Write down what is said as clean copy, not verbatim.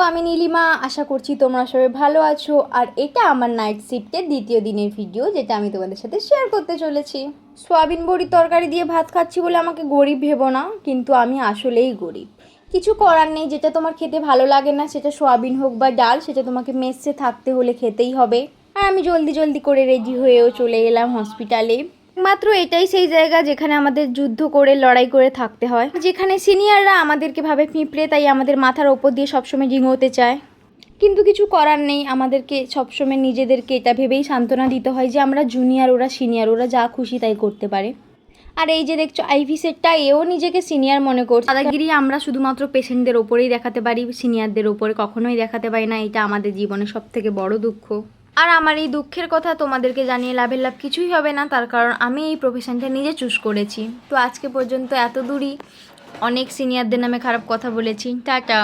আমি নীলিমা, আশা করছি তোমরা সবাই ভালো আছো। আর এটা আমার নাইট শিফটের দ্বিতীয় দিনের ভিডিও, যেটা আমি তোমাদের সাথে শেয়ার করতে চলেছি। সয়াবিন বড়ির তরকারি দিয়ে ভাত খাচ্ছি বলে আমাকে গরিব ভেবো না, কিন্তু আমি আসলেই গরিব। কিছু করার নেই, যেটা তোমার খেতে ভালো লাগে না, সেটা সয়াবিন হোক বা ডাল, সেটা তোমাকে মেসে থাকতে হলে খেতেই হবে। আর আমি জলদি জলদি করে রেডি হয়েও চলে এলাম হসপিটালে। মাত্র এটাই সেই জায়গা যেখানে আমাদের যুদ্ধ করে লড়াই করে থাকতে হয়, যেখানে সিনিয়ররা আমাদেরকে ভাবে পিঁপড়ে, তাই আমাদের মাথার ওপর দিয়ে সবসময় ডিঙোতে চায়। কিন্তু কিছু করার নেই, আমাদেরকে সবসময় নিজেদেরকে এটা ভেবেই সান্ত্বনা দিতে হয় যে আমরা জুনিয়র, ওরা সিনিয়র, ওরা যা খুশি তাই করতে পারে। আর এই যে দেখছো আইভি সেটটা, এও নিজেকে সিনিয়র মনে করছে। দাদাগিরি আমরা শুধুমাত্র পেশেন্টদের ওপরেই দেখাতে পারি, সিনিয়রদের ওপরে কখনোই দেখাতে পারি না। এটা আমাদের জীবনের সবথেকে বড় দুঃখ। আর আমার এই দুঃখের কথা তোমাদেরকে জানিয়ে লাভের লাভ কিছুই হবে না, তার কারণ আমি এই প্রফেশনটা নিজে চুজ করেছি। তো আজকে পর্যন্ত এত দূরই, অনেক সিনিয়রদের নামে খারাপ কথা বলেছি। টাটা।